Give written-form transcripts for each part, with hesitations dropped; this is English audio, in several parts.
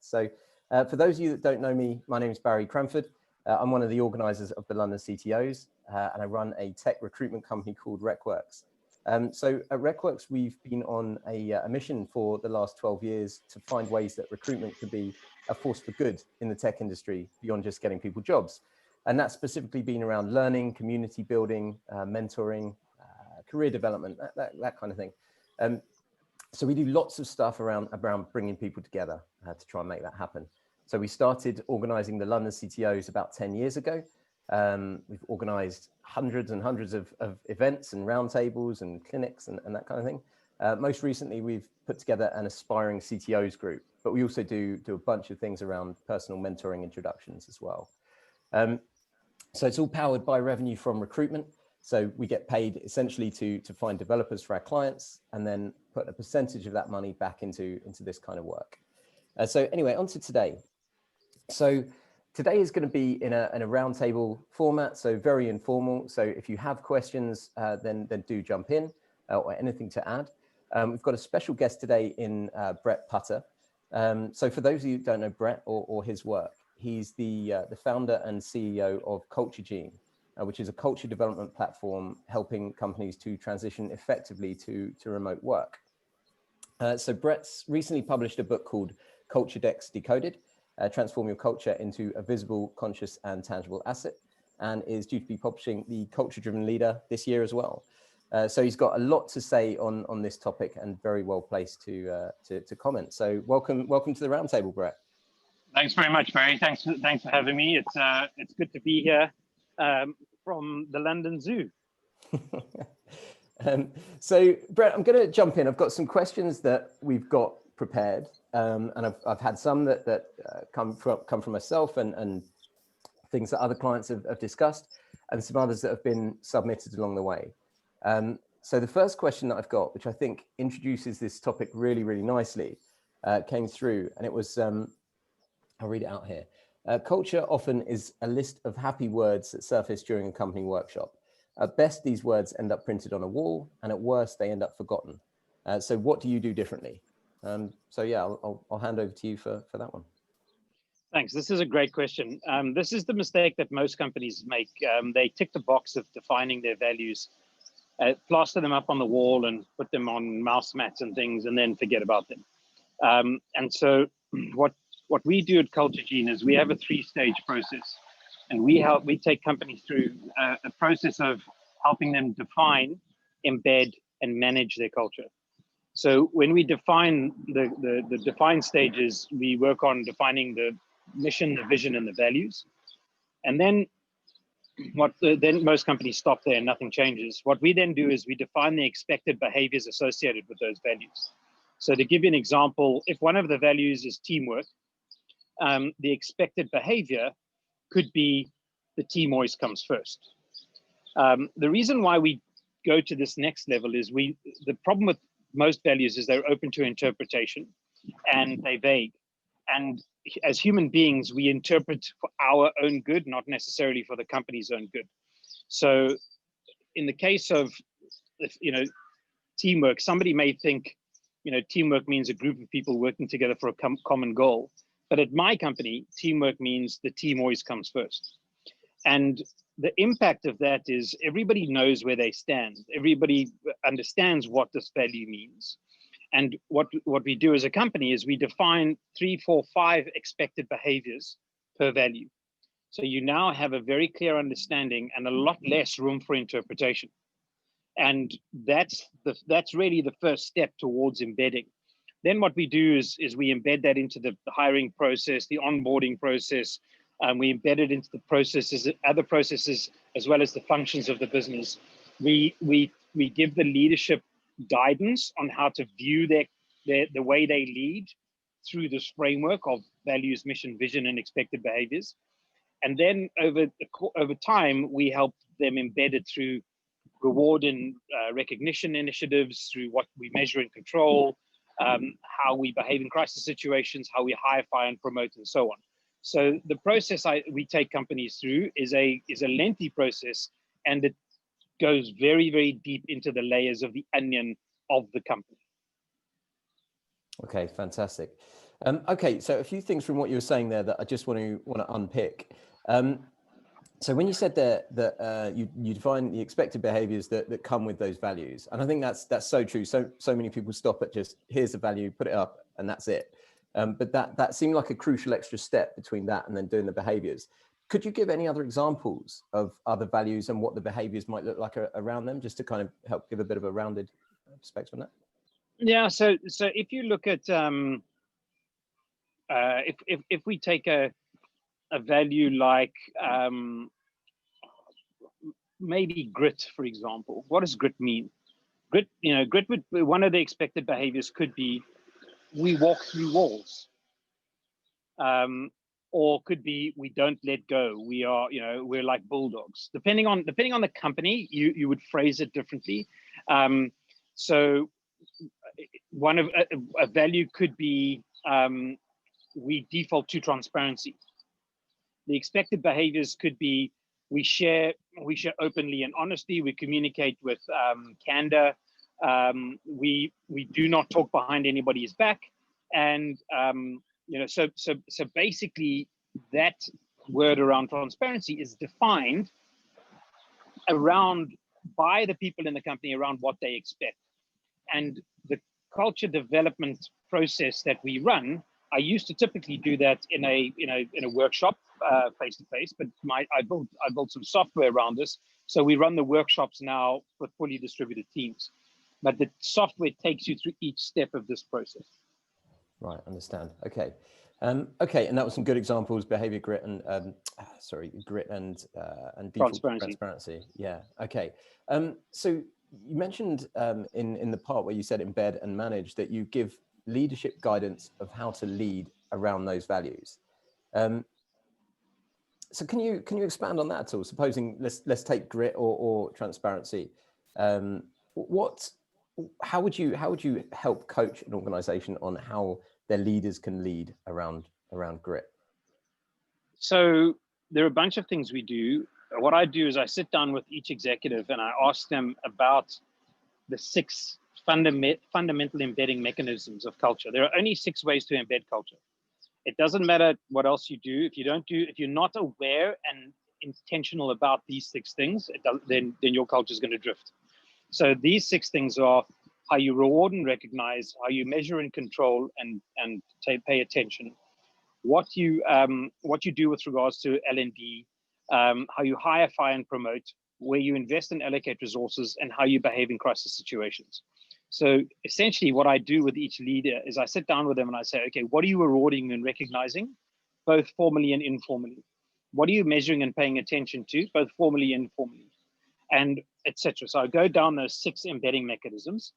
So for those of you that don't know me, my name is Barry Cranford. I'm one of the organisers of the London CTOs, and I run a tech recruitment company called RecWorks. So at RecWorks, we've been on a mission for the last 12 years to find ways that recruitment could be a force for good in the tech industry beyond just getting people jobs. And that's specifically been around learning, community building, mentoring, career development, that kind of thing. So we do lots of stuff around bringing people together to try and make that happen. So we started organising the London CTOs about 10 years ago. We've organised hundreds and hundreds of events and roundtables and clinics and that kind of thing. Most recently, we've put together an aspiring CTOs group, but we also do a bunch of things around personal mentoring introductions as well. So it's all powered by revenue from recruitment. So we get paid essentially to find developers for our clients and then put a percentage of that money back into this kind of work. So anyway, on to today. So today is going to be in a roundtable format, so very informal. So if you have questions, then do jump in or anything to add. We've got a special guest today in Brett Putter. So for those of you who don't know Brett or his work, he's the founder and CEO of CultureGene, which is a culture development platform helping companies to transition effectively to remote work. So Brett's recently published a book called Culture Decks Decoded, Transform Your Culture into a Visible, Conscious and Tangible Asset, and is due to be publishing the Culture Driven Leader this year as well. So he's got a lot to say on this topic and very well placed to comment. So welcome to the roundtable, Brett. Thanks very much, Barry. Thanks for having me. It's good to be here from the London Zoo. So Brett, I'm going to jump in. I've got some questions that we've got prepared, and I've had some that come from myself and things that other clients have discussed, and some others that have been submitted along the way. So the first question that I've got, which I think introduces this topic really, really nicely, came through, and it was, I'll read it out here. Culture often is a list of happy words that surface during a company workshop. At best, these words end up printed on a wall, and at worst, they end up forgotten. So what do you do differently? So yeah, I'll hand over to you for that one. Thanks. This is a great question. This is the mistake that most companies make. They tick the box of defining their values, plaster them up on the wall and put them on mouse mats and things, and then forget about them. And so what we do at CultureGene is we have a 3-stage process, and we take companies through a process of helping them define, embed, and manage their culture. So when we define the defined stages, we work on defining the mission, the vision, and the values. And then then most companies stop there and nothing changes. What we then do is we define the expected behaviors associated with those values. So to give you an example, if one of the values is teamwork, the expected behavior could be the team always comes first. The reason why we go to this next level is the problem with most values is they're open to interpretation and they're vague. And as human beings, we interpret for our own good, not necessarily for the company's own good. So in the case of, teamwork, somebody may think, teamwork means a group of people working together for a common goal. But at my company, teamwork means the team always comes first. And the impact of that is everybody knows where they stand. Everybody understands what this value means. And what we do as a company is we define 3, 4, 5 expected behaviors per value. So you now have a very clear understanding and a lot less room for interpretation. And that's really the first step towards embedding. Then what we do is we embed that into the hiring process, the onboarding process. We embed it into the processes, other processes, as well as the functions of the business. We give the leadership guidance on how to view the way they lead through this framework of values, mission, vision, and expected behaviors. And then over time, we help them embed it through reward and recognition initiatives, through what we measure and control, how we behave in crisis situations, how we hire, fire, and promote, and so on. So the process we take companies through is a lengthy process, and it goes very, very deep into the layers of the onion of the company. Okay, fantastic. Okay, so a few things from what you were saying there that I just want to unpick. So when you said that you define the expected behaviors that come with those values, and I think that's so true. So many people stop at just here's the value, put it up, and that's it. But that seemed like a crucial extra step between that and then doing the behaviors. Could you give any other examples of other values and what the behaviors might look like around them, just to kind of help give a bit of a rounded perspective on that? Yeah. So if you look at if we take a value like maybe grit, for example, what does grit mean? Grit, grit would, one of the expected behaviors could be we walk through walls, or could be we don't let go. We are, we're like bulldogs. Depending on the company, you would phrase it differently. So one of a value could be we default to transparency. The expected behaviors could be we share openly and honestly. We communicate with candor. We do not talk behind anybody's back, and so basically that word around transparency is defined around by the people in the company around what they expect. And the culture development process that we run, I used to typically do that in a workshop face to face, but I built some software around this. So we run the workshops now with fully distributed teams. But the software takes you through each step of this process. Right, understand. Okay. Okay, and that was some good examples: behavior, grit, and grit and transparency. Yeah. Okay. So you mentioned in the part where you said embed and manage that you give leadership guidance of how to lead around those values. So can you expand on that at all? Supposing let's take grit or transparency. How would you help coach an organization on how their leaders can lead around grit? So there are a bunch of things we do. What I do is I sit down with each executive and I ask them about the 6 fundamental embedding mechanisms of culture. There are only 6 ways to embed culture. It doesn't matter what else you do. If you're not aware and intentional about these 6 things, then your culture is going to drift. So these 6 things are how you reward and recognize, how you measure and control and pay attention, what you do with regards to L&D, how you hire, fire, and promote, where you invest and allocate resources, and how you behave in crisis situations. So essentially what I do with each leader is I sit down with them and I say, okay, what are you rewarding and recognizing, both formally and informally? What are you measuring and paying attention to, both formally and informally? And etc. So I go down those 6 embedding mechanisms,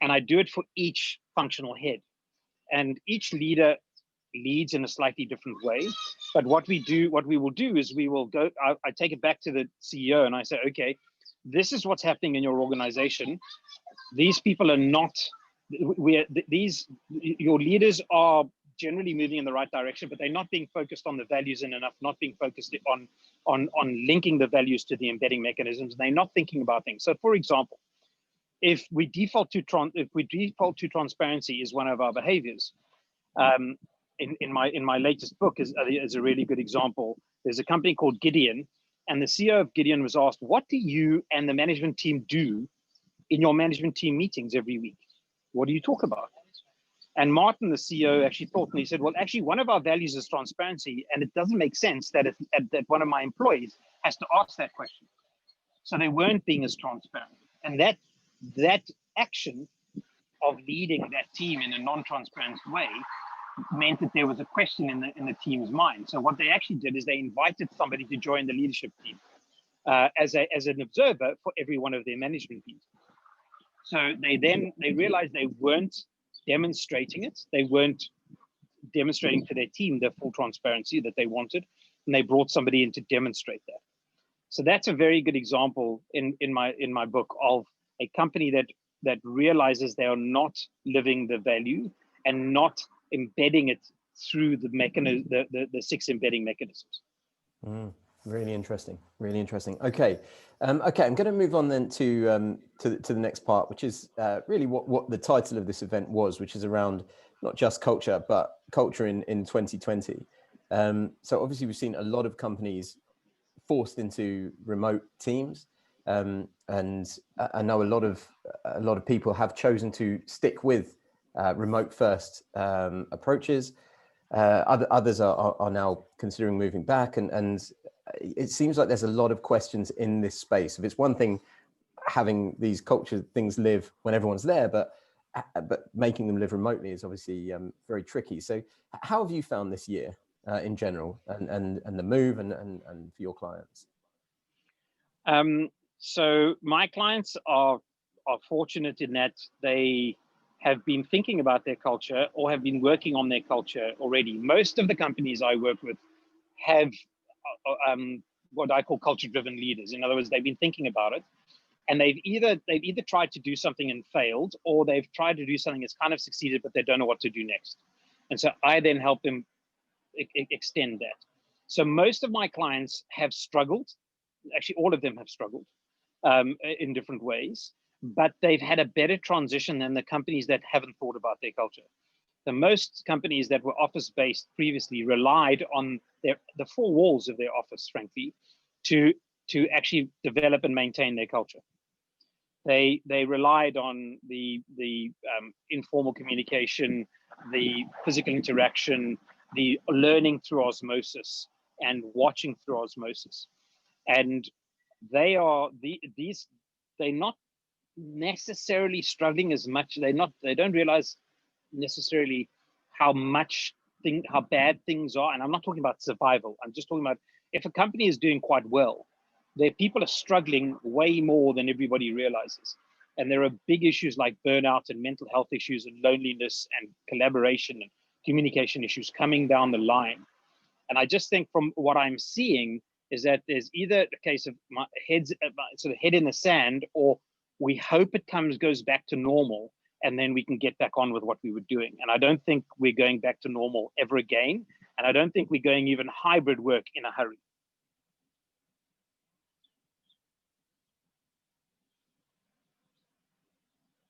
and I do it for each functional head. And each leader leads in a slightly different way. But what we will do is we will go, I take it back to the CEO and I say, okay, this is what's happening in your organization. These people are not, your leaders are generally moving in the right direction, but they're not being focused on the values enough, not being focused on linking the values to the embedding mechanisms. They're not thinking about things. So for example, if we default to transparency is one of our behaviors. In my latest book is a really good example. There's a company called Gideon, and the CEO of Gideon was asked, what do you and the management team do in your management team meetings every week? What do you talk about? And Martin, the CEO, actually thought, and he said, well, actually, one of our values is transparency, and it doesn't make sense that that one of my employees has to ask that question. So they weren't being as transparent. And that action of leading that team in a non-transparent way meant that there was a question in the team's mind. So what they actually did is they invited somebody to join the leadership team as an observer for every one of their management teams. So they realized they weren't demonstrating it. They weren't demonstrating to their team the full transparency that they wanted, and they brought somebody in to demonstrate that. So that's a very good example in my book of a company that realizes they are not living the value and not embedding it through the mechanism, the 6 embedding mechanisms. Really interesting. Really interesting. Okay. Okay. I'm going to move on then to the next part, which is really what the title of this event was, which is around not just culture, but culture in 2020. So obviously we've seen a lot of companies forced into remote teams, and I know a lot of people have chosen to stick with remote first approaches. Others are now considering moving back, and it seems like there's a lot of questions in this space. If it's one thing having these culture things live when everyone's there, but making them live remotely is obviously very tricky. So how have you found this year in general, and the move and for your clients? So my clients are fortunate in that they have been thinking about their culture or have been working on their culture already. Most of the companies I work with have what I call culture-driven leaders. In other words, they've been thinking about it, and they've either tried to do something and failed, or they've tried to do something that's kind of succeeded, but they don't know what to do next. And so I then help them extend that. So most of my clients have struggled. Actually, all of them have struggled in different ways, but they've had a better transition than the companies that haven't thought about their culture. The most companies that were office-based previously relied on the four walls of their office, frankly, to actually develop and maintain their culture. They relied on the informal communication, the physical interaction, the learning through osmosis, and watching through osmosis. And they're not necessarily struggling as much. They don't realize necessarily how bad things are. And I'm not talking about survival. I'm just talking about if a company is doing quite well, their people are struggling way more than everybody realizes. And there are big issues like burnout and mental health issues and loneliness and collaboration and communication issues coming down the line. And I just think from what I'm seeing is that there's either a case of my sort of head in the sand, or we hope it goes back to normal, and then we can get back on with what we were doing. And I don't think we're going back to normal ever again. And I don't think we're going even hybrid work in a hurry.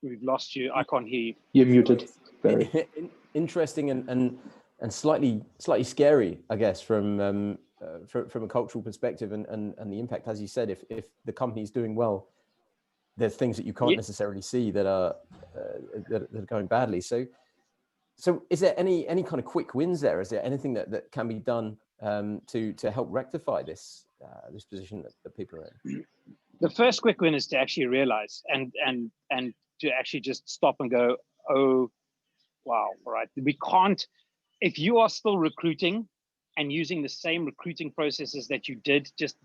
We've lost you. I can't hear you. You're muted, Barry. Interesting and slightly scary, I guess, from a cultural perspective, and the impact, as you said, if the company's doing well, there's things that you can't necessarily see that are going badly. So is there any kind of quick wins there? Is there anything that can be done to help rectify this position that people are in? The first quick win is to actually realize and to actually just stop and go, oh, wow, all right. We can't, if you are still recruiting and using the same recruiting processes that you did, just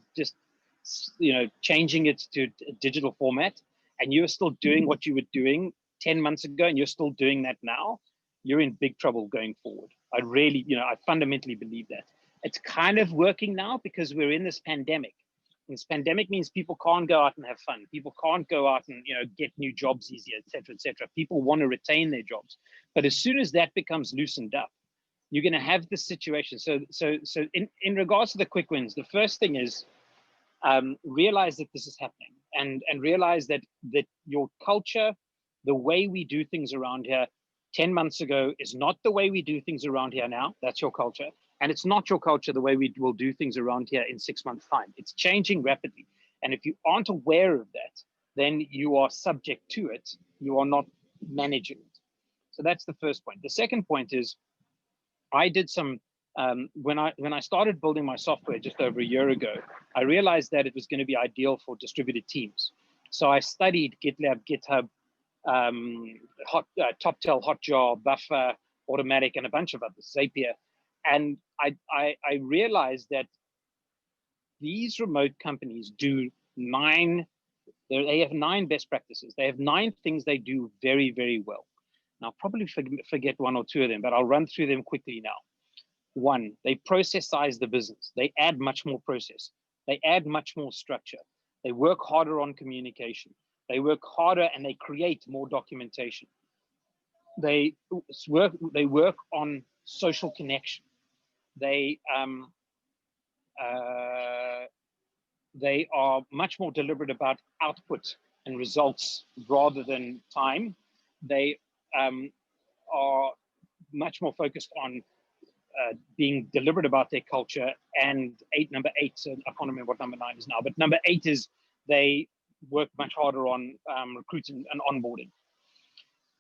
changing it to a digital format, and you're still doing what you were doing 10 months ago, and you're still doing that now, you're in big trouble going forward. I fundamentally believe that. It's kind of working now because we're in this pandemic. This pandemic means people can't go out and have fun. People can't go out and get new jobs easier, et cetera, et cetera. People want to retain their jobs. But as soon as that becomes loosened up, you're going to have this situation. So in regards to the quick wins, the first thing is realize that this is happening, and realize that your culture, the way we do things around here 10 months ago is not the way we do things around here now. That's your culture. And it's not your culture the way we will do things around here in 6 months' time. It's changing rapidly. And if you aren't aware of that, then you are subject to it. You are not managing it. So that's the first point. The second point is, I did some, when I started building my software just over a year ago, I realized that it was going to be ideal for distributed teams. So I studied GitLab, GitHub, TopTel, Hotjar, Buffer, Automatic, and a bunch of others, Zapier. And I realized that these remote companies do they have 9 best practices. They have 9 things they do very, very well. And I'll probably forget 1 or 2 of them, but I'll run through them quickly now. 1, they processize the business. They add much more process. They add much more structure. They work harder on communication. They work harder and they create more documentation. They work on social connection. They are much more deliberate about output and results rather than time. They are much more focused on being deliberate about their culture. And number eight, so I can't remember what number 9 is now, but number 8 is they work much harder on recruiting and onboarding.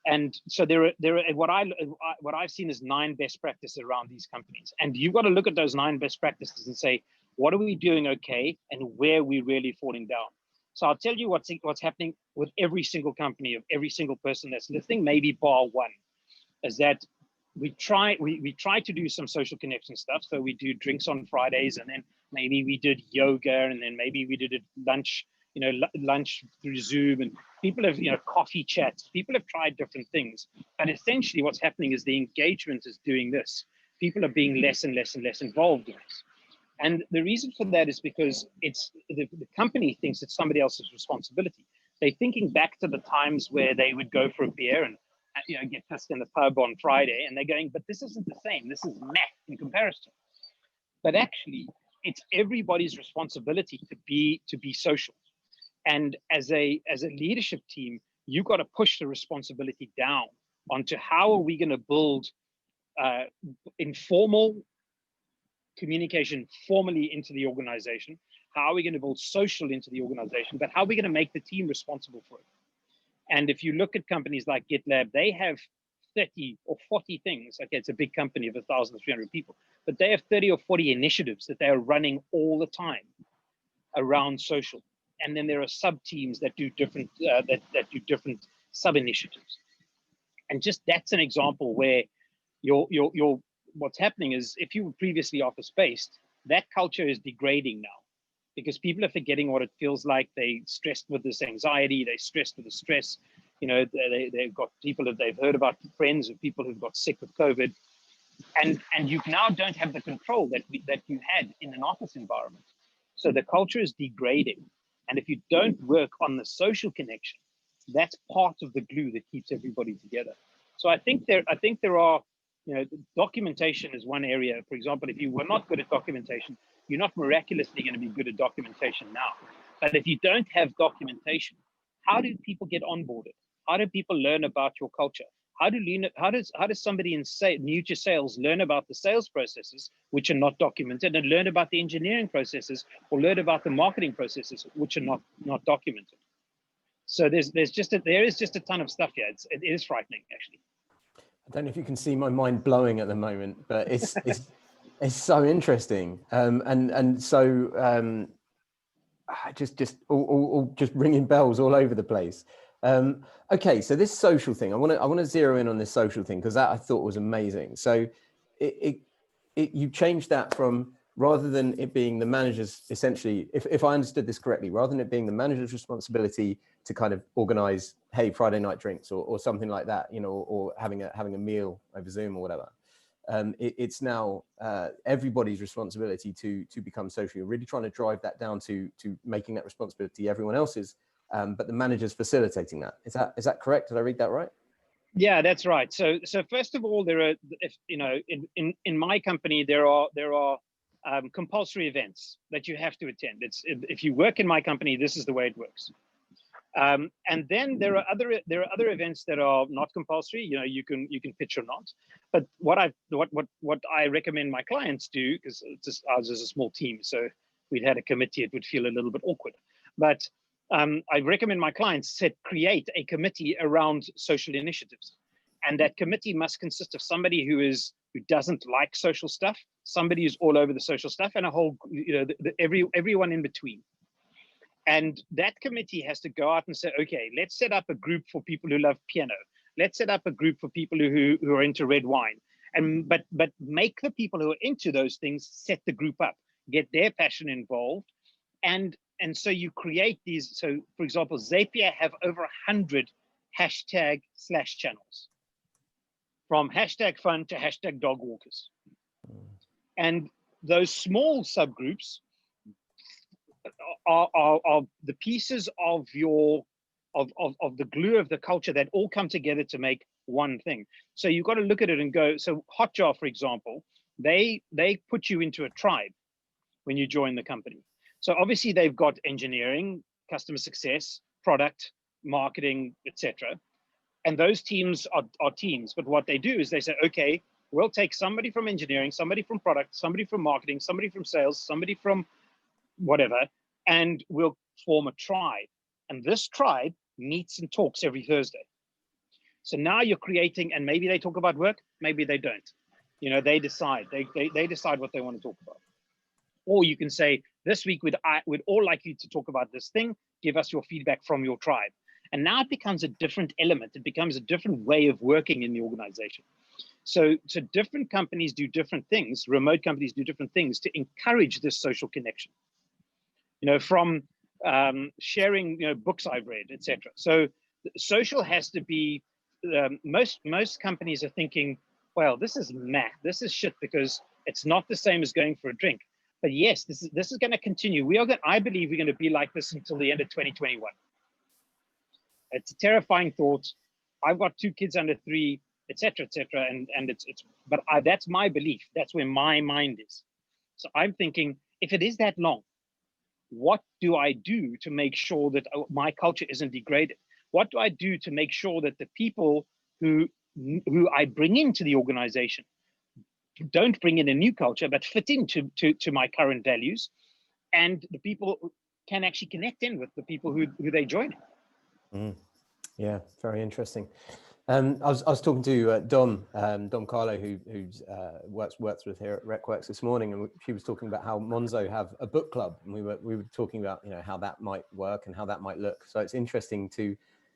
And so there are what I've seen is 9 best practices around these companies. And you've got to look at those 9 best practices and say, what are we doing okay and where are we really falling down? So I'll tell you what's happening with every single company, of every single person that's listening, maybe bar one, is that we try to do some social connection stuff. So we do drinks on Fridays, and then maybe we did yoga, and then maybe we did a lunch, lunch through Zoom, and people have, coffee chats. People have tried different things, but essentially what's happening is the engagement is doing this. People are being less and less and less involved in this. And the reason for that is because it's the company thinks it's somebody else's responsibility. They're thinking back to the times where they would go for a beer and get pissed in the pub on Friday, and they're going, but this isn't the same. This is math in comparison. But actually, it's everybody's responsibility to be social. And as a leadership team, you've got to push the responsibility down onto how are we going to build informal communication formally into the organization? How are we going to build social into the organization? But how are we going to make the team responsible for it? And if you look at companies like GitLab, they have 30 or 40 things. Okay, it's a big company of 1,300 people, but they have 30 or 40 initiatives that they are running all the time around social. And then there are sub teams that do different that do different sub initiatives. And just that's an example where your what's happening is, if you were previously office-based, that culture is degrading now because people are forgetting what it feels like. They stressed with this anxiety, they stressed with the stress. They've got people that they've heard about, friends of people who've got sick with COVID. And you now don't have the control that you had in an office environment. So the culture is degrading. And if you don't work on the social connection, that's part of the glue that keeps everybody together. So I think there are, documentation is one area. For example, if you were not good at documentation, you're not miraculously going to be good at documentation now. But if you don't have documentation, how do people get onboarded? How do people learn about your culture? How does somebody new to sales learn about the sales processes, which are not documented, and learn about the engineering processes, or learn about the marketing processes, which are not documented? So there is just a ton of stuff here. It is frightening, actually. I don't know if you can see my mind blowing at the moment, but it's so interesting, and so just ringing bells all over the place. Okay, so this social thing, I want to zero in on this social thing, because that I thought was amazing. So you changed that from, rather than it being the manager's, essentially, if I understood this correctly, rather than it being the manager's responsibility to kind of organize, hey, Friday night drinks or something like that, or having a meal over Zoom or whatever. It's now everybody's responsibility to become social. You're really trying to drive that down to making that responsibility everyone else's, but the manager's facilitating that. Is that correct? Did I read that right? Yeah, that's right. So first of all, there are, in my company, there are compulsory events that you have to attend. If you work in my company, this is the way it works. And then there are other events that are not compulsory. You can pitch or not. But what I recommend my clients do, because ours is a small team, so if we'd had a committee, it would feel a little bit awkward. But I recommend my clients create a committee around social initiatives, and that committee must consist of somebody who doesn't like social stuff, somebody who's all over the social stuff, and a whole, everyone in between. And that committee has to go out and say, okay, let's set up a group for people who love piano. Let's set up a group for people who are into red wine. But make the people who are into those things set the group up, get their passion involved. And so you create these. So for example, Zapier have over 100 #/channels, from #fun to #dogwalkers. And those small subgroups are the pieces of the glue of the culture that all come together to make one thing. So you've got to look at it and go, so Hotjar, for example, they put you into a tribe when you join the company. So obviously they've got engineering, customer success, product, marketing, etc. And those teams are teams, but what they do is they say, okay, we'll take somebody from engineering, somebody from product, somebody from marketing, somebody from sales, somebody from whatever, and we'll form a tribe. And this tribe meets and talks every Thursday. So now you're creating, and maybe they talk about work, maybe they don't. You know, they decide. They decide what they want to talk about. Or you can say, this week we'd all like you to talk about this thing. Give us your feedback from your tribe. And now it becomes a different element. It becomes a different way of working in the organization. So different companies do different things. Remote companies do different things to encourage this social connection. You know, from sharing, you know, books I've read, etc. So social has to be. Most companies are thinking, well, this is this is shit because it's not the same as going for a drink. But yes, this is going to continue. I believe we're going to be like this until the end of 2021. It's a terrifying thought. I've got 2 kids under 3, etc., etc., and that's my belief. That's where my mind is. So I'm thinking, if it is that long, what do I do to make sure that my culture isn't degraded? What do I do to make sure that the people who I bring into the organization don't bring in a new culture, but fit into my current values, and the people can actually connect in with the people who they join? Yeah, very interesting. I was talking to Dom Carlo, who works with here at RecWorks this morning, and she was talking about how Monzo have a book club, and we were talking about, you know, how that might work and how that might look. So it's interesting to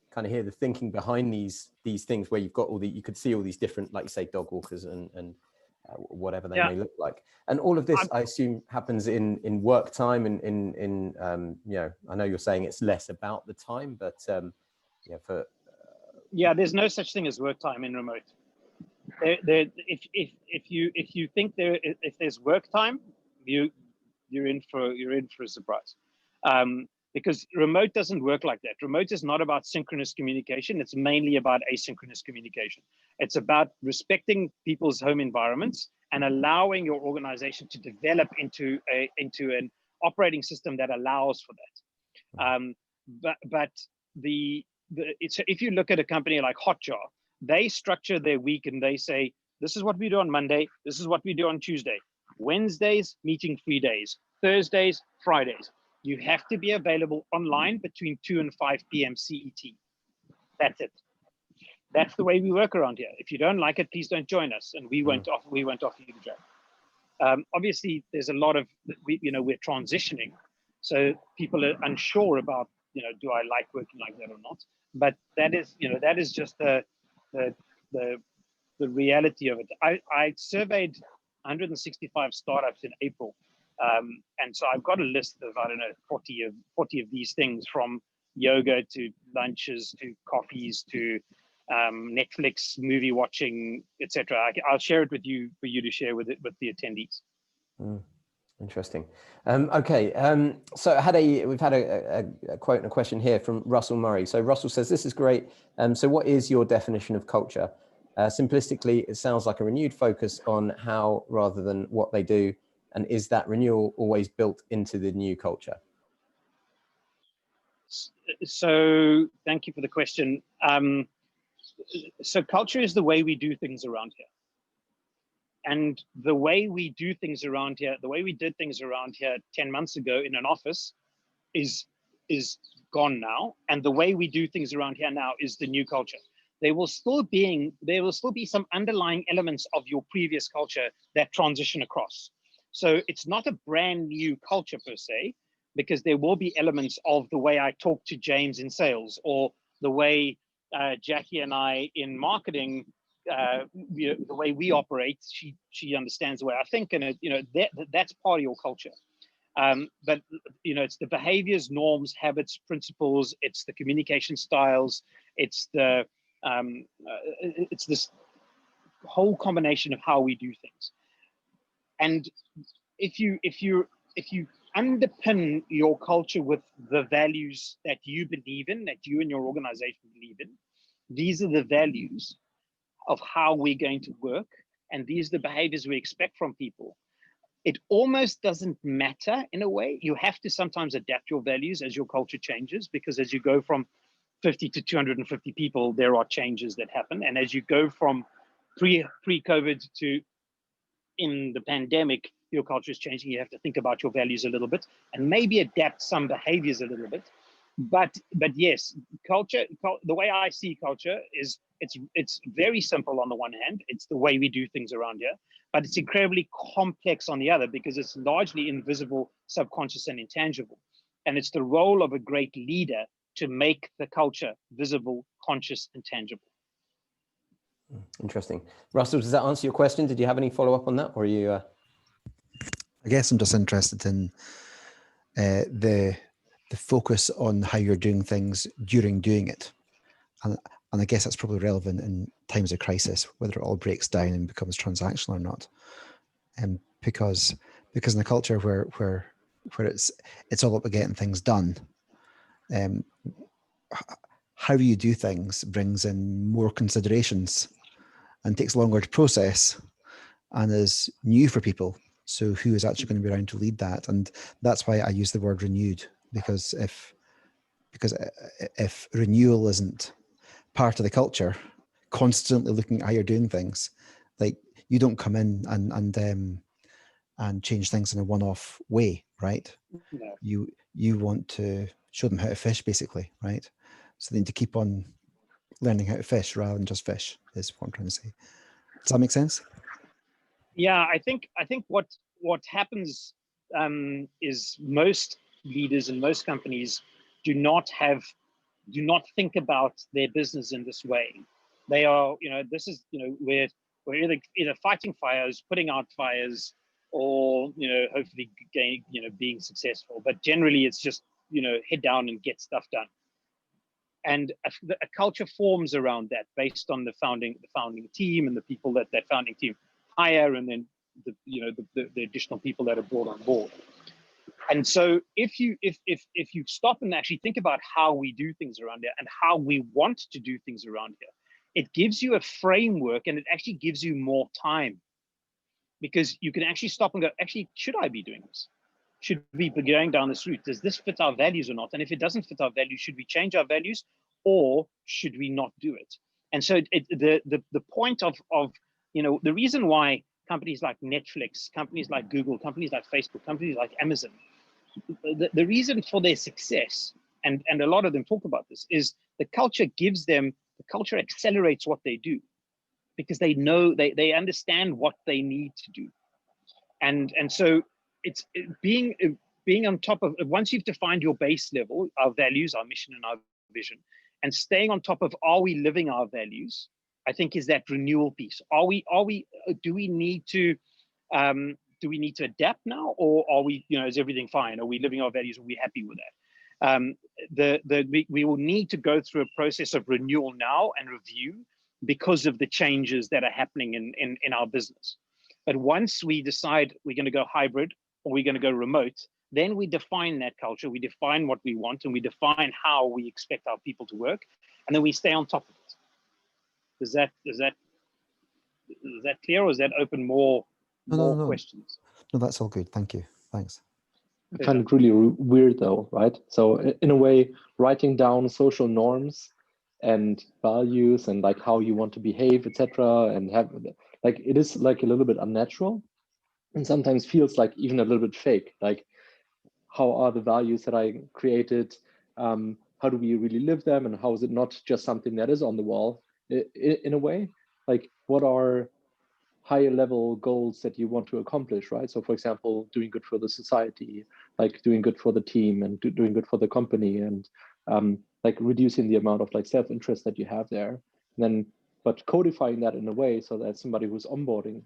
kind of hear the thinking behind these things, where you've got you could see all these different, like you say, dog walkers and whatever they may look like, and all of this I assume happens in work time, and in you know, I know you're saying it's less about the time, but there's no such thing as work time in remote. If you think if there's work time, you're in for a surprise. Because remote doesn't work like that. Remote is not about synchronous communication. It's mainly about asynchronous communication. It's about respecting people's home environments and allowing your organization to develop into an operating system that allows for that. If you look at a company like Hotjar, they structure their week and they say, this is what we do on Monday, this is what we do on Tuesday. Wednesdays, meeting-free days. Thursdays, Fridays. You have to be available online between 2 and 5 p.m. CET. That's it. That's the way we work around here. If you don't like it, please don't join us. And we won't offer you the job. Obviously, there's a lot of, we're transitioning. So people are unsure about, do I like working like that or not? But that is just the reality of it. I surveyed 165 startups in April. And so I've got a list of, 40 of these things, from yoga to lunches to coffees to Netflix movie watching, etc. I'll share it with you for you to share with the attendees. Interesting. Okay. So we've had a quote and a question here from Russell Murray. So Russell says, this is great. So what is your definition of culture? Simplistically, it sounds like a renewed focus on how rather than what they do. And is that renewal always built into the new culture? So thank you for the question. So culture is the way we do things around here. And the way we do things around here, the way we did things around here 10 months ago in an office is gone now. And the way we do things around here now is the new culture. There will still be some underlying elements of your previous culture that transition across. So it's not a brand new culture per se, because there will be elements of the way I talk to James in sales, or the way Jackie and I in marketing, the way we operate. She understands the way I think, and that's part of your culture. But it's the behaviors, norms, habits, principles. It's the communication styles. It's it's this whole combination of how we do things. And if you underpin your culture with the values that you believe in, that you and your organization believe in, these are the values of how we're going to work, and these are the behaviors we expect from people. It almost doesn't matter in a way. You have to sometimes adapt your values as your culture changes, because as you go from 50 to 250 people, there are changes that happen. And as you go from pre-COVID to in the pandemic, your culture is changing. You have to think about your values a little bit and maybe adapt some behaviors a little bit. But yes, culture, the way I see culture is it's very simple on the one hand. It's the way we do things around here, but it's incredibly complex on the other because it's largely invisible, subconscious, and intangible. And it's the role of a great leader to make the culture visible, conscious, and tangible. Interesting. Russell, does that answer your question? Did you have any follow-up on that, or are you? I guess I'm just interested in the focus on how you're doing things during doing it, and I guess that's probably relevant in times of crisis, whether it all breaks down and becomes transactional or not. And because in a culture where it's all about getting things done, how you do things brings in more considerations and takes longer to process and is new for people. So who is actually going to be around to lead that? And that's why I use the word renewed, because if renewal isn't part of the culture, constantly looking at how you're doing things, like you don't come in and change things in a one-off way, right? No. You want to show them how to fish, basically, right? So they need to keep on learning how to fish rather than just fish, is what I'm trying to say. Does that make sense? Yeah, I think what happens is most leaders and most companies do not think about their business in this way. They are, this is, we're either fighting fires, putting out fires, or hopefully being successful. But generally, it's just head down and get stuff done. And a culture forms around that based on the founding team and the people that founding team hire, and then the additional people that are brought on board. And so if you stop and actually think about how we do things around here and how we want to do things around here, it gives you a framework, and it actually gives you more time, because you can actually stop and go, actually, should I be doing this? Should we be going down this route? Does this fit our values or not? And if it doesn't fit our values, should we change our values, or should we not do it? And so the point of the reason why companies like Netflix, companies like Google, companies like Facebook, companies like Amazon, the reason for their success, and a lot of them talk about this, is the culture accelerates what they do, because they know, they understand what they need to do. And so it's being on top of, once you've defined your base level, our values, our mission, and our vision, and staying on top of, are we living our values, I think is that renewal piece. Do we need to adapt now, or are we, is everything fine? Are we living our values? Are we happy with that? We will need to go through a process of renewal now and review, because of the changes that are happening in our business. But once we decide we're going to go hybrid or we're going to go remote, then we define that culture, we define what we want, and we define how we expect our people to work, and then we stay on top of it. Is that clear, or is that open more questions? No, that's all good. Thank you. Thanks. I find it really weird though, right? So in a way, writing down social norms and values and like how you want to behave, etc., and have like, it is like a little bit unnatural, and sometimes feels like even a little bit fake. Like, how are the values that I created? How do we really live them? And how is it not just something that is on the wall? In a way, like, what are higher level goals that you want to accomplish, right? So for example, doing good for the society, like doing good for the team, and doing good for the company, and like reducing the amount of like self-interest that you have there. And then, but codifying that in a way so that somebody who's onboarding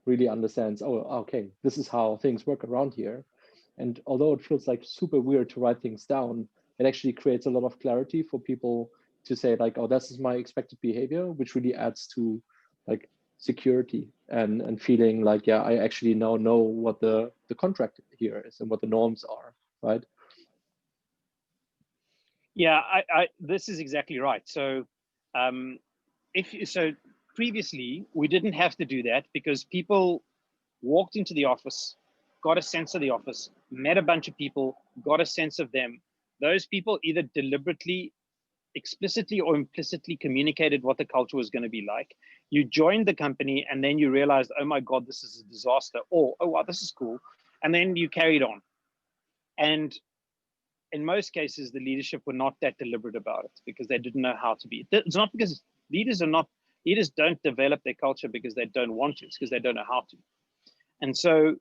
really understands, oh, okay, this is how things work around here. And although it feels like super weird to write things down, it actually creates a lot of clarity for people to say like, oh, this is my expected behavior, which really adds to like security and feeling like, yeah, I actually now know what the contract here is and what the norms are, right? Yeah, this is exactly right. So previously we didn't have to do that, because people walked into the office, got a sense of the office, met a bunch of people, got a sense of them. Those people either deliberately explicitly or implicitly communicated what the culture was going to be like. You joined the company and then you realized, oh my God, this is a disaster, or oh wow, this is cool. And then you carried on. And in most cases, the leadership were not that deliberate about it because they didn't know how to be. It's not because leaders don't develop their culture because they don't want to, it's because they don't know how to. And so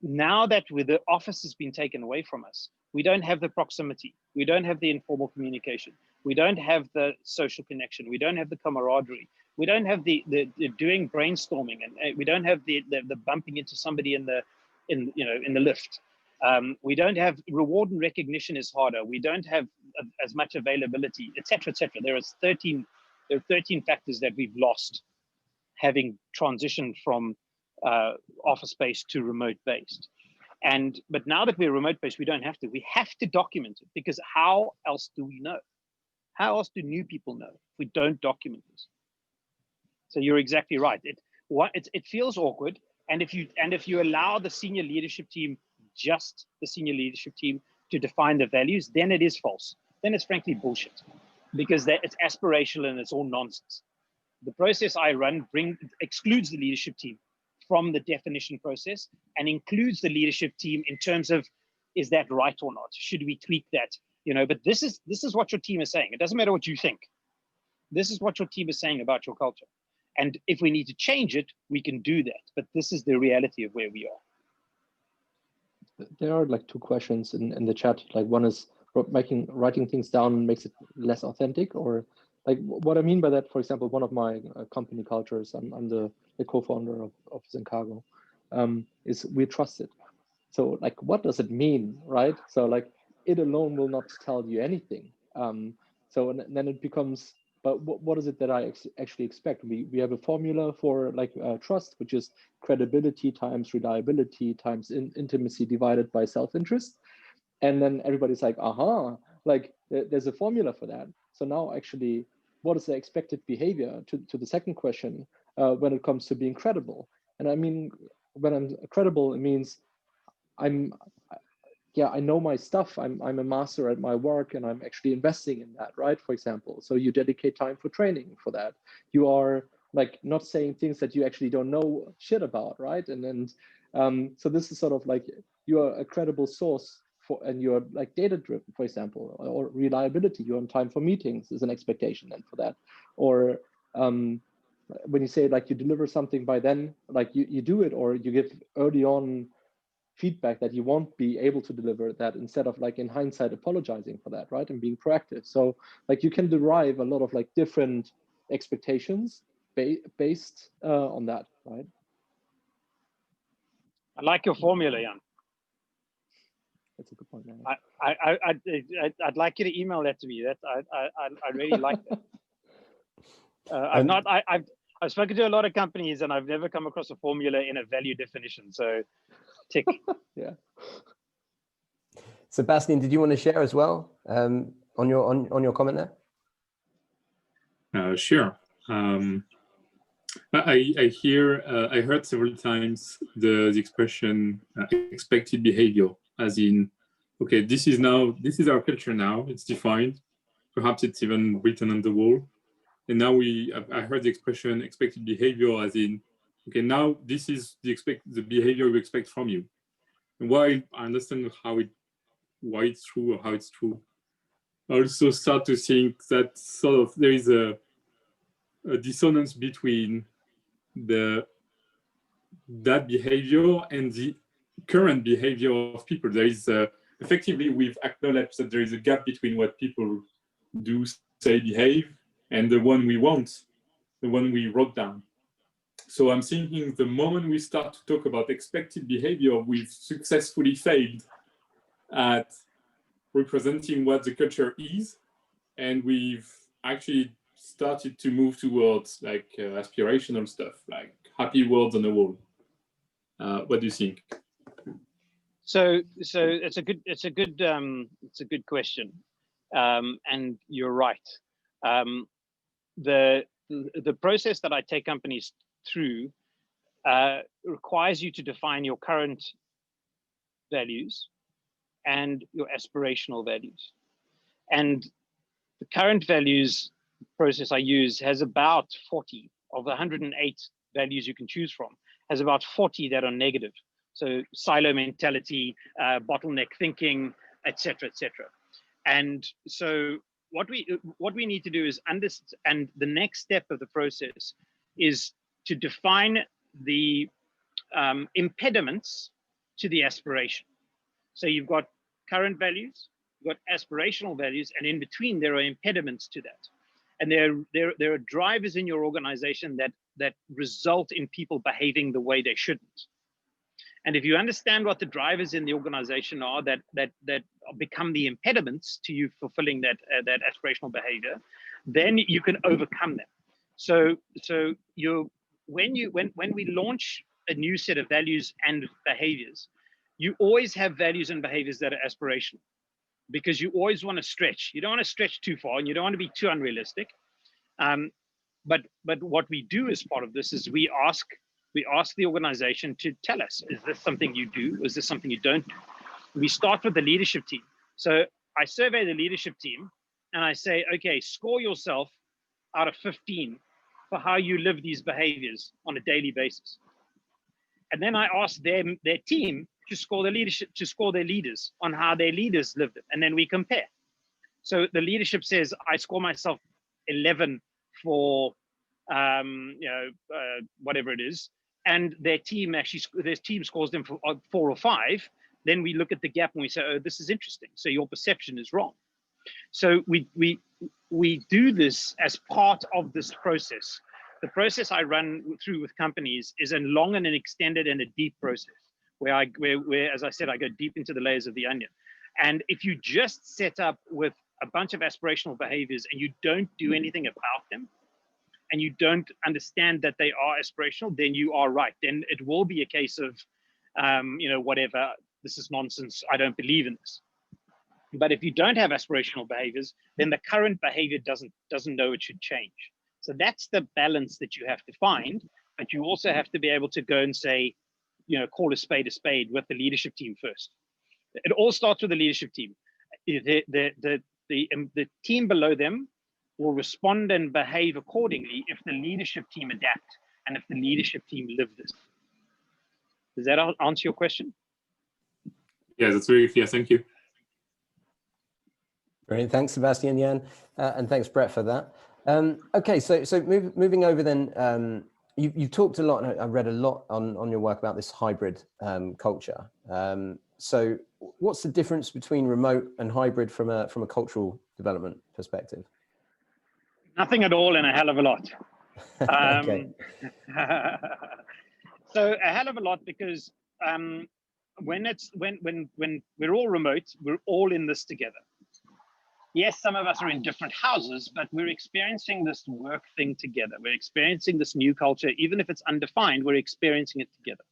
now that the office has been taken away from us, we don't have the proximity, we don't have the informal communication, we don't have the social connection, we don't have the camaraderie, we don't have the doing brainstorming, and we don't have the bumping into somebody in the lift. We don't have reward and recognition is harder. We don't have as much availability, etc., etc. There are 13 factors that we've lost having transitioned from office-based to remote-based. But now that we're remote-based, we don't have to. We have to document it, because how else do we know? How else do new people know if we don't document this? So you're exactly right. It feels awkward, and if you allow the senior leadership team, just the senior leadership team, to define the values, then it is false. Then it's frankly bullshit, because it's aspirational and it's all nonsense. The process I run excludes the leadership team from the definition process and includes the leadership team in terms of, is that right or not? Should we tweak that? But this is what your team is saying. It doesn't matter what you think. This is what your team is saying about your culture. And if we need to change it, we can do that. But this is the reality of where we are. There are like two questions in the chat. Like, one is writing things down makes it less authentic, or like what I mean by that, for example, one of my company cultures, I'm the co-founder of Zencargo, is we're trusted. So like, what does it mean, right? So like, it alone will not tell you anything. So and then it becomes, but what is it that I actually expect? We have a formula for like trust, which is credibility times reliability times intimacy divided by self-interest. And then everybody's like, aha, like there's a formula for that. So now actually, what is the expected behavior to the second question when it comes to being credible? And I mean, when I'm credible, it means I know my stuff. I'm a master at my work, and I'm actually investing in that, right? For example, so you dedicate time for training for that. You are like not saying things that you actually don't know shit about, right? And then so this is sort of like, you are a credible source for, and you're like data driven, for example, or reliability. You're on time for meetings is an expectation then for that. Or when you say like you deliver something by then, like you do it, or you give early on feedback that you won't be able to deliver that, instead of like in hindsight apologizing for that, right? And being proactive. So like you can derive a lot of like different expectations based on that, right? I like your formula, Jan. That's a good point. Man. I'd like you to email that to me. That I really like that. I've spoken to a lot of companies, and I've never come across a formula in a value definition. So, tick. Yeah. Sebastian, did you want to share as well on your comment there? Sure. I heard several times the expression expected behavior, as in, okay, this is our culture now. It's defined. Perhaps it's even written on the wall. And now I heard the expression expected behavior, as in, okay, now this is the behavior we expect from you. And while I understand why it's true or how it's true, I also start to think that sort of there is a dissonance between that behavior and the current behavior of people. There is effectively, we've acknowledged that there is a gap between what people do, say, behave, and the one we want, the one we wrote down. So I'm thinking the moment we start to talk about expected behavior, we've successfully failed at representing what the culture is, and we've actually started to move towards like aspirational stuff, like happy words on the wall. What do you think? So it's a good question, and you're right. The process that I take companies through requires you to define your current values and your aspirational values. And The current values process I use has about 40 of the 108 values you can choose from, has about 40 that are negative. So silo mentality, bottleneck thinking, etc., etc. And so what we need to do is understand, and the next step of the process is to define the impediments to the aspiration. So you've got current values, you've got aspirational values, and in between there are impediments to that. And there are drivers in your organization that result in people behaving the way they shouldn't. And if you understand what the drivers in the organization are that become the impediments to you fulfilling that aspirational behavior, then you can overcome them. So when we launch a new set of values and behaviors, you always have values and behaviors that are aspirational, because you always want to stretch. You don't want to stretch too far, and you don't want to be too unrealistic. But what we do as part of this is we ask the organization to tell us, is this something you do? Is this something you don't do? We start with the leadership team. So I survey the leadership team and I say, okay, score yourself out of 15 for how you live these behaviors on a daily basis. And then I ask their team to score the leadership, to score their leaders on how their leaders lived it. And then we compare. So the leadership says, I score myself 11 for whatever it is, and their team scores them for 4 or 5. Then we look at the gap and we say, oh, this is interesting. So your perception is wrong. So we do this as part of this process. The process I run through with companies is a long and an extended and a deep process, where as I said, I go deep into the layers of the onion. And if you just set up with a bunch of aspirational behaviors and you don't do anything about them, and you don't understand that they are aspirational, then you are right. Then it will be a case of, whatever, this is nonsense, I don't believe in this. But if you don't have aspirational behaviors, then the current behavior doesn't know it should change. So that's the balance that you have to find, but you also have to be able to go and say, call a spade with the leadership team first. It all starts with the leadership team. The team below them will respond and behave accordingly if the leadership team adapt and if the leadership team live this. Does that answer your question? Yeah, that's very clear. Thank you. Brilliant. Thanks, Sebastian, Jan, and thanks, Brett, for that. Okay, so moving over then, you've talked a lot, and I read a lot on your work about this hybrid culture. So what's the difference between remote and hybrid from a cultural development perspective? Nothing at all and a hell of a lot. Okay. So a hell of a lot, because when we're all remote, we're all in this together. Yes, some of us are in different houses, but we're experiencing this work thing together. We're experiencing this new culture, even if it's undefined, we're experiencing it together.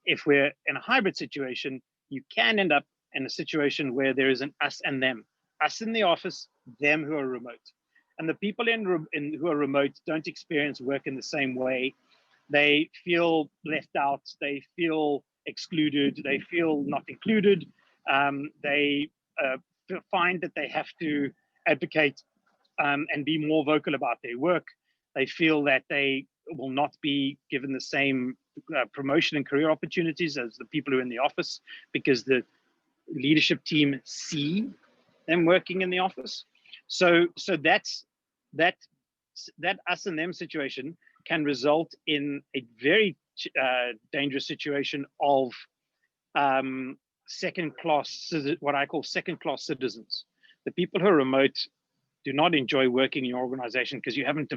If we're in a hybrid situation, you can end up in a situation where there is an us and them. Us in the office, them who are remote. And the people who are remote don't experience work in the same way. They feel left out. They feel excluded. They feel not included. They find that they have to advocate and be more vocal about their work. They feel that they will not be given the same promotion and career opportunities as the people who are in the office, because the leadership team see them working in the office. So that us and them situation can result in a very dangerous situation of what I call second-class citizens. The people who are remote do not enjoy working in your organization because you haven't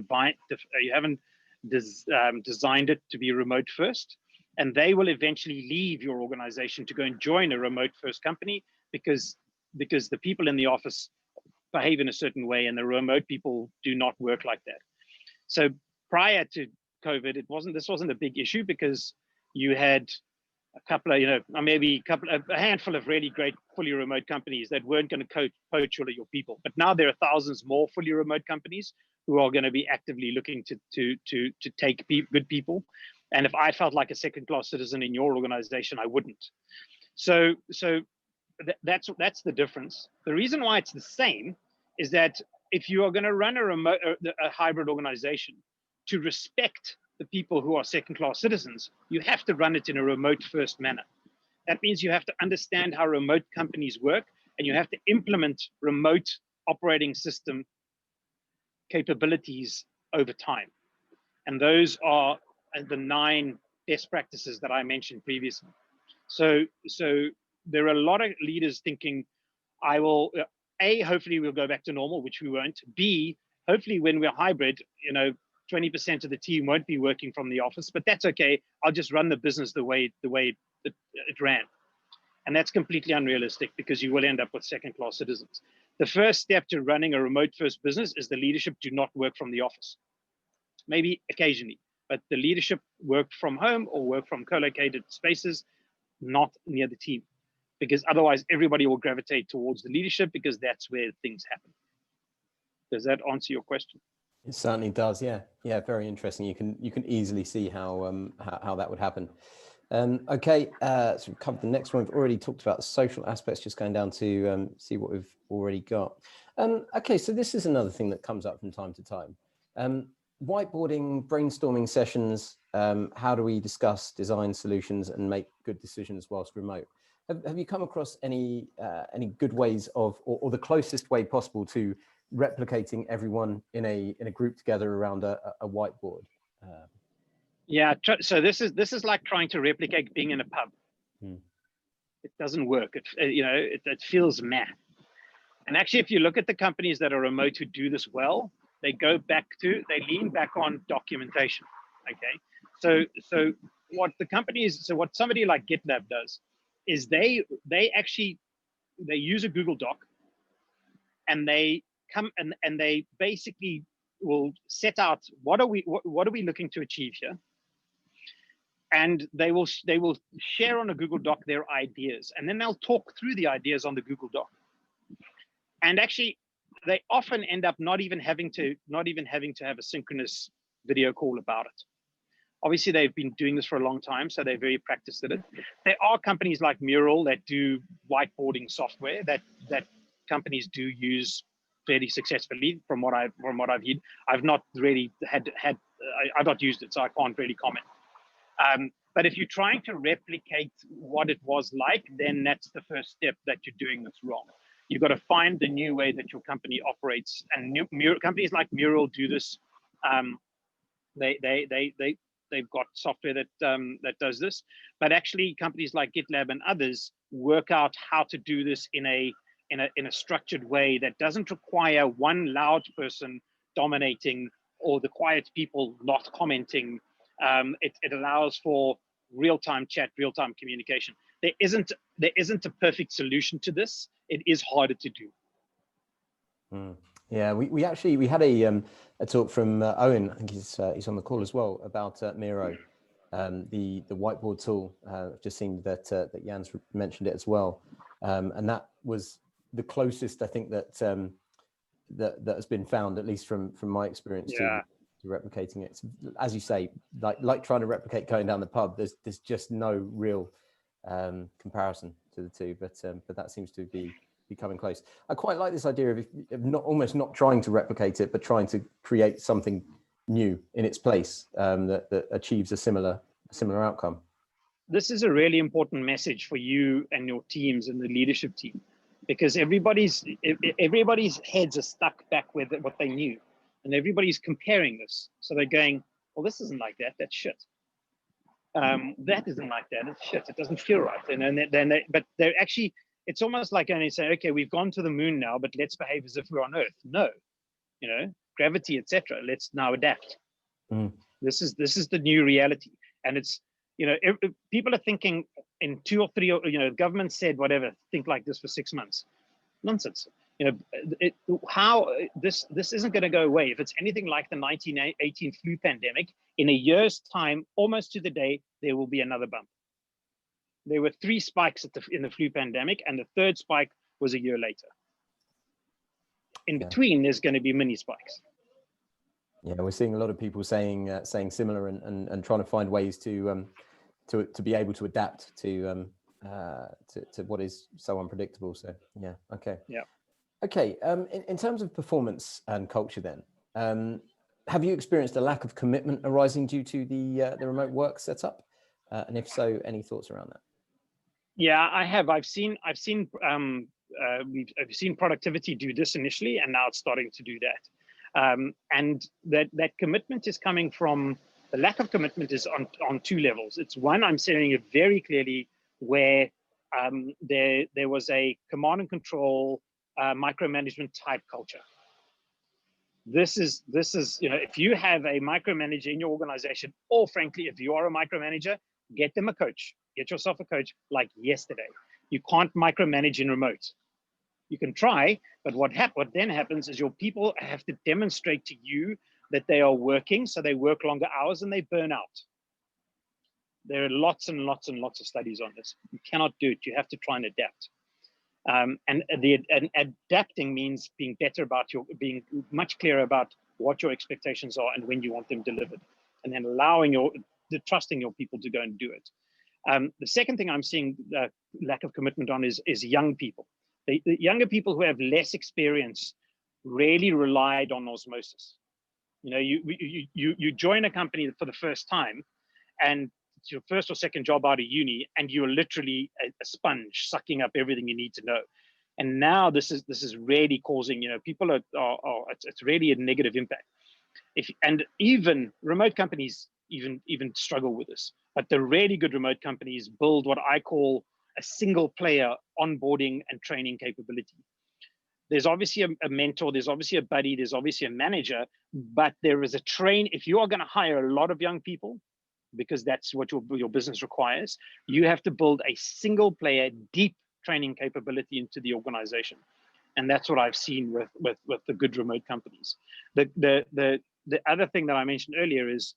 designed it to be remote first, and they will eventually leave your organization to go and join a remote first company because the people in the office behave in a certain way and the remote people do not work like that. So prior to COVID, this wasn't a big issue because you had a couple of, a handful of really great fully remote companies that weren't going to poach all of your people. But now there are thousands more fully remote companies who are going to be actively looking to take good people. And if I felt like a second-class citizen in your organization, I wouldn't. So that's the difference. The reason why it's the same is that if you are going to run a hybrid organization, to respect the people who are second-class citizens, you have to run it in a remote-first manner. That means you have to understand how remote companies work, and you have to implement remote operating system capabilities over time. And those are the 9 best practices that I mentioned previously. So there are a lot of leaders thinking, I will, A, hopefully we'll go back to normal, which we won't. B, hopefully when we're hybrid, 20% of the team won't be working from the office, but that's okay. I'll just run the business the way it ran. And that's completely unrealistic, because you will end up with second-class citizens. The first step to running a remote-first business is the leadership do not work from the office. Maybe occasionally, but the leadership work from home or work from co-located spaces, not near the team, because otherwise everybody will gravitate towards the leadership, because that's where things happen. Does that answer your question? It certainly does. Yeah, very interesting. You can easily see how that would happen. Okay, so we've covered the next one. We've already talked about the social aspects, just going down to see what we've already got. Okay, so this is another thing that comes up from time to time. Whiteboarding, brainstorming sessions, how do we discuss design solutions and make good decisions whilst remote? Have you come across any good ways of, or the closest way possible to replicating everyone in a group together around a whiteboard? Yeah, so this is like trying to replicate being in a pub. It doesn't work. It feels meh. And actually, if you look at the companies that are remote who do this well, they lean back on documentation. Okay, so what somebody like GitLab does is they use a Google Doc, and they come and they basically will set out what are we looking to achieve here. And they will share on a Google Doc their ideas, and then they'll talk through the ideas on the Google Doc. And actually, they often end up not even having to have a synchronous video call about it. Obviously, they've been doing this for a long time, so they're very practiced at it. There are companies like Mural that do whiteboarding software that companies do use fairly successfully, from what I've heard. I've not really I've not used it, so I can't really comment. But if you're trying to replicate what it was like, then that's the first step that you're doing this wrong. You've got to find the new way that your company operates, and companies like Mural do this. They've got software that does this, but actually companies like GitLab and others work out how to do this in a structured way that doesn't require one loud person dominating or the quiet people not commenting. It allows for real-time chat, real-time communication. There isn't a perfect solution to this. It is harder to do. Yeah, we had a talk from Owen. I think he's on the call as well, about Miro, the whiteboard tool. Just seen that Jan's mentioned it as well, and that was the closest I think that has been found, at least from my experience, to replicating it. So, as you say, like trying to replicate going down the pub, there's just no real comparison to the two, but that seems to be becoming close. I quite like this idea of almost not trying to replicate it, but trying to create something new in its place that achieves a similar outcome. This is a really important message for you and your teams and the leadership team, because everybody's heads are stuck back with what they knew, and everybody's comparing this. So they're going, well, this isn't like that. That's shit. That isn't like that. It's shit. It doesn't feel right. But they're actually, it's almost like only saying, okay, we've gone to the moon now, but let's behave as if we're on Earth. No, gravity, etc. Let's now adapt. This is the new reality, and it's, people are thinking in 2 or 3, the government said whatever, think like this for 6 months. Nonsense. This isn't going to go away. If it's anything like the 1918 flu pandemic, in a year's time, almost to the day, there will be another bump. There were 3 spikes in the flu pandemic, and the 3rd spike was a year later. In between, there's going to be mini spikes. Yeah, we're seeing a lot of people saying similar and trying to find ways to be able to adapt to what is so unpredictable. So yeah, okay. Yeah. Okay, in terms of performance and culture then, have you experienced a lack of commitment arising due to the remote work setup? And if so, any thoughts around that? Yeah, I have. I've seen productivity do this initially, and now it's starting to do that. And that commitment is coming from, the lack of commitment is on two levels. It's one, I'm seeing it very clearly where there was a command and control micromanagement type culture. This is, you know, if you have a micromanager in your organization, or frankly, if you are a micromanager, get them a coach. Get yourself a coach like yesterday. You can't micromanage in remote. You can try, but what then happens is your people have to demonstrate to you that they are working, so they work longer hours and they burn out. There are lots and lots and lots of studies on this. You cannot do it. You have to try and adapt. And adapting means being better about being much clearer about what your expectations are and when you want them delivered, and then trusting your people to go and do it. The second thing I'm seeing lack of commitment on is young people. The younger people who have less experience really relied on osmosis. You know, you join a company for the first time, and it's your first or second job out of uni, and you're literally a sponge sucking up everything you need to know. And now this is really causing, you know, people it's really a negative impact. And even remote companies even struggle with this, but the really good remote companies build what I call a single player onboarding and training capability. There's obviously a mentor, there's obviously a buddy, there's obviously a manager, but there is if you are going to hire a lot of young people, because that's what your business requires, you have to build a single player, deep training capability into the organization. And that's what I've seen with the good remote companies. The other thing that I mentioned earlier is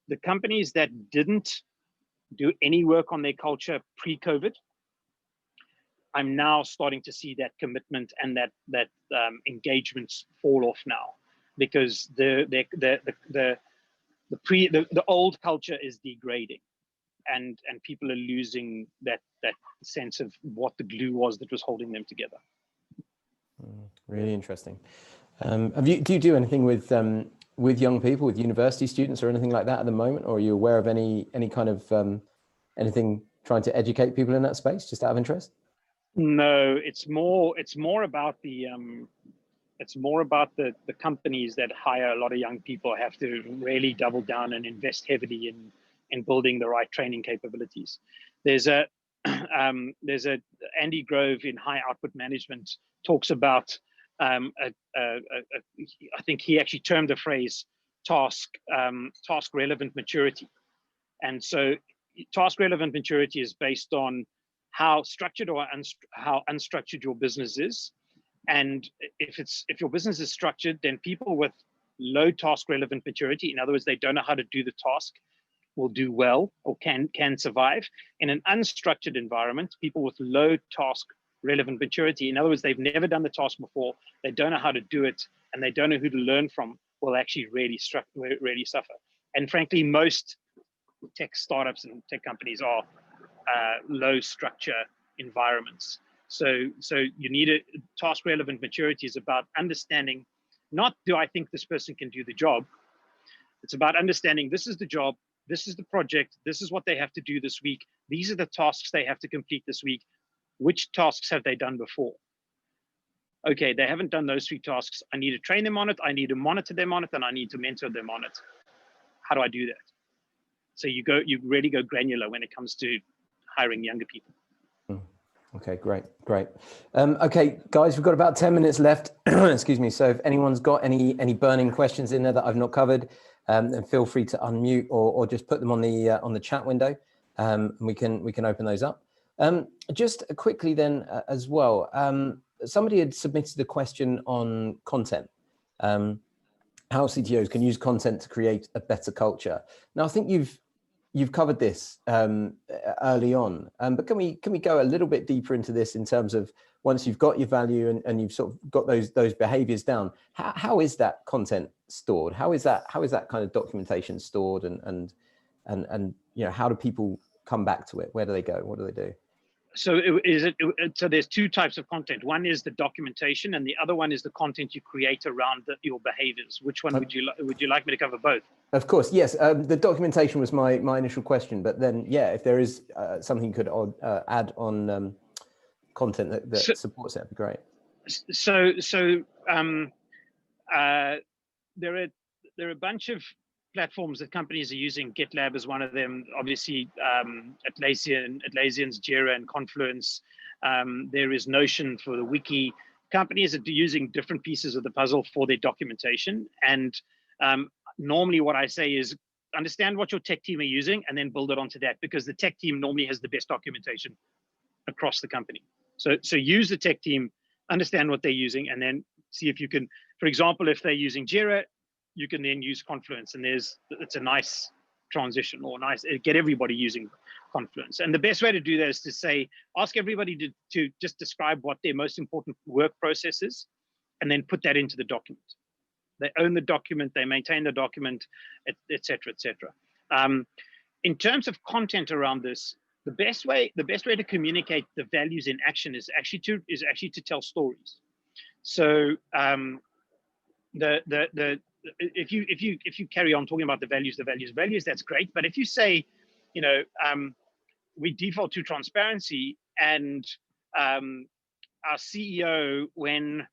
the companies that didn't do any work on their culture pre-COVID, I'm now starting to see that commitment and that engagements fall off now, because the old culture is degrading, and people are losing that sense of what the glue was that was holding them together. Really interesting. Do you do anything with young people, with university students or anything like that at the moment, or are you aware of any kind of anything trying to educate people in that space, just out of interest? No, it's more about the companies that hire a lot of young people have to really double down and invest heavily in building the right training capabilities. There's a Andy Grove in High Output Management talks about I think he actually termed the phrase task relevant maturity. And so task relevant maturity is based on how structured or how unstructured your business is. And if your business is structured, then people with low task relevant maturity, in other words, they don't know how to do the task, will do well or can survive. In an unstructured environment, people with low task relevant maturity, in other words, they've never done the task before, they don't know how to do it, and they don't know who to learn from, will actually really suffer. And frankly, most tech startups and tech companies are low structure environments. So you need a task relevant maturity is about understanding, not do I think this person can do the job. It's about understanding this is the job, this is the project, this is what they have to do this week. These are the tasks they have to complete this week. Which tasks have they done before? Okay, they haven't done those 3 tasks. I need to train them on it. I need to monitor them on it, and I need to mentor them on it. How do I do that? So you really go granular when it comes to hiring younger people. Okay, great. Okay, guys, we've got about 10 minutes left. Excuse me. So if anyone's got any burning questions in there that I've not covered, then feel free to unmute or just put them on the chat window, and we can open those up. Just quickly then as well, somebody had submitted a question on content. How CTOs can use content to create a better culture. Now, I think you've covered this early on, but can we go a little bit deeper into this in terms of once you've got your value and you've sort of got those behaviors down, how is that content stored? How is that kind of documentation stored, and you know, how do people come back to it? Where do they go? What do they do? So so there's two types of content. One is the documentation, and the other one is the content you create around your behaviors. Which one would you like me to cover both? Of course, yes. The documentation was my initial question, but then yeah, if there is something you could add on content that supports it, that'd be great. So there are a bunch of platforms that companies are using. GitLab is one of them. Obviously, Atlassian's Jira and Confluence. There is Notion for the wiki. Companies are using different pieces of the puzzle for their documentation. And normally what I say is understand what your tech team are using and then build it onto that, because the tech team normally has the best documentation across the company. So use the tech team, understand what they're using, and then see if you can, for example, if they're using Jira, you can then use Confluence, and it's a nice transition, or get everybody using Confluence. And the best way to do that is to say, ask everybody to just describe what their most important work process is, and then put that into the document. They own the document, they maintain the document, et cetera, et cetera. In terms of content around this, the best way to communicate the values in action is actually to tell stories. So if you carry on talking about the values, that's great. But if you say, we default to transparency, and our CEO, when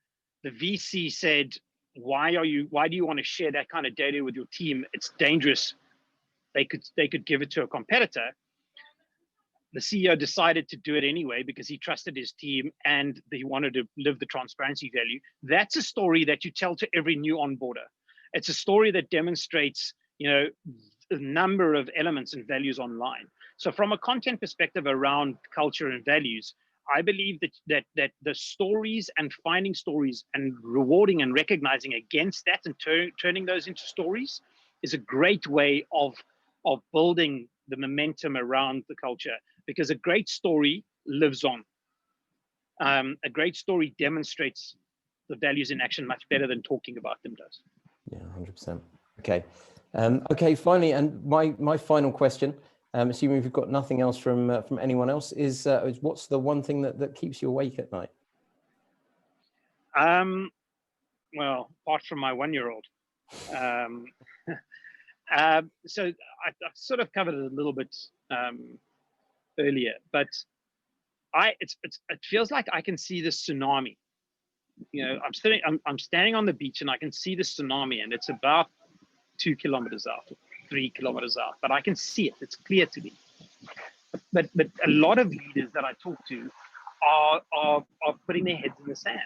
the VC said, why do you want to share that kind of data with your team? It's dangerous. They could give it to a competitor. The CEO decided to do it anyway because he trusted his team and he wanted to live the transparency value. That's a story that you tell to every new onboarder. It's a story that demonstrates, a number of elements and values online. So from a content perspective around culture and values, I believe that the stories and finding stories and rewarding and recognizing against that and turning those into stories is a great way of building the momentum around the culture, because a great story lives on. A great story demonstrates the values in action much better than talking about them does. Yeah, 100%. Okay. Okay, finally, and my final question, assuming we've got nothing else from anyone else, is what's the one thing that keeps you awake at night? Well, apart from my 1-year-old. So I sort of covered it a little bit earlier, but it feels like I can see the tsunami. I'm standing on the beach and I can see the tsunami, and it's about 2 kilometers out, 3 kilometers out, but I can see it. It's clear to me. But a lot of leaders that I talk to are putting their heads in the sand.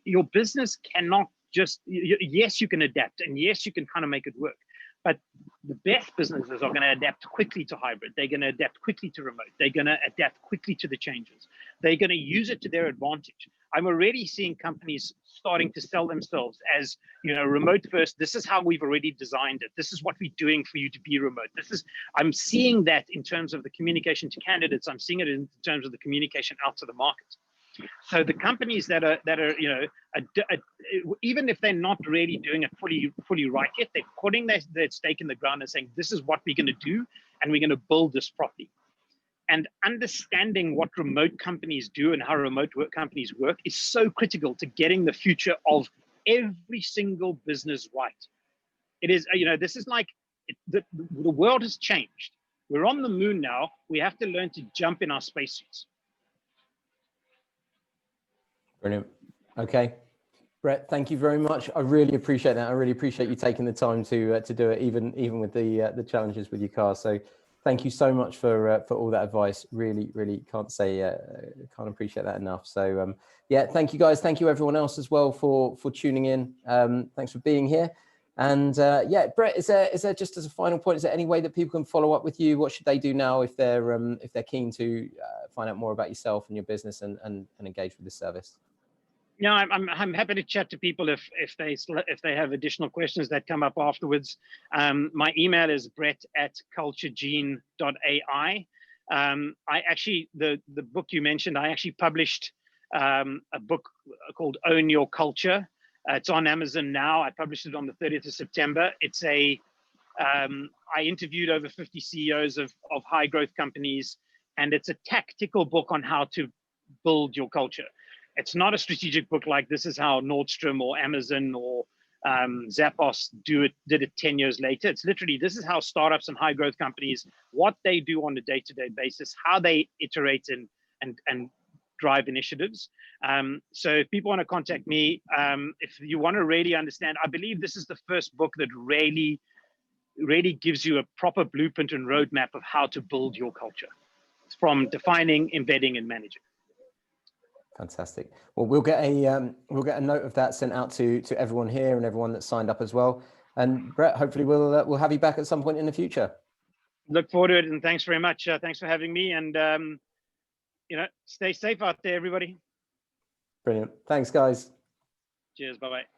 Your business cannot just, yes, you can adapt, and yes, you can kind of make it work. But the best businesses are going to adapt quickly to hybrid. They're going to adapt quickly to remote. They're going to adapt quickly to the changes. They're going to use it to their advantage. I'm already seeing companies starting to sell themselves as, remote first. This is how we've already designed it. This is what we're doing for you to be remote. I'm seeing that in terms of the communication to candidates. I'm seeing it in terms of the communication out to the market. So the companies that are even if they're not really doing it fully right yet, they're putting their stake in the ground and saying, this is what we're going to do, and we're going to build this properly. And understanding what remote companies do and how remote work companies work is so critical to getting the future of every single business right. It is, this is like the world has changed. We're on the moon now. We have to learn to jump in our spacesuits. Brilliant. Okay. Brett, thank you very much. I really appreciate that. I really appreciate you taking the time to do it, even with the challenges with your car. So thank you so much for all that advice. Really can't appreciate that enough. So yeah, thank you guys. Thank you everyone else as well for tuning in. Thanks for being here. And yeah, Brett, is there just as a final point, is there any way that people can follow up with you? What should they do now if they're keen to find out more about yourself and your business and engage with the service? Yeah, I'm happy to chat to people if they have additional questions that come up afterwards. My email is brett@culturegene.ai. I actually, the book you mentioned, I actually published a book called Own Your Culture. It's on Amazon now. I published it on the 30th of September. It's a I interviewed over 50 CEOs of high growth companies, and it's a tactical book on how to build your culture. It's not a strategic book like this is how Nordstrom or Amazon or Zappos did it 10 years later. It's literally, this is how startups and high growth companies, what they do on a day-to-day basis, how they iterate and drive initiatives. So if people want to contact me, if you want to really understand, I believe this is the first book that really gives you a proper blueprint and roadmap of how to build your culture, from defining, embedding, and managing. Fantastic. Well, we'll get a note of that sent out to everyone here and everyone that's signed up as well. And Brett, hopefully we'll have you back at some point in the future. Look forward to it, and thanks very much. Thanks for having me, and stay safe out there, everybody. Brilliant. Thanks, guys. Cheers. Bye-bye.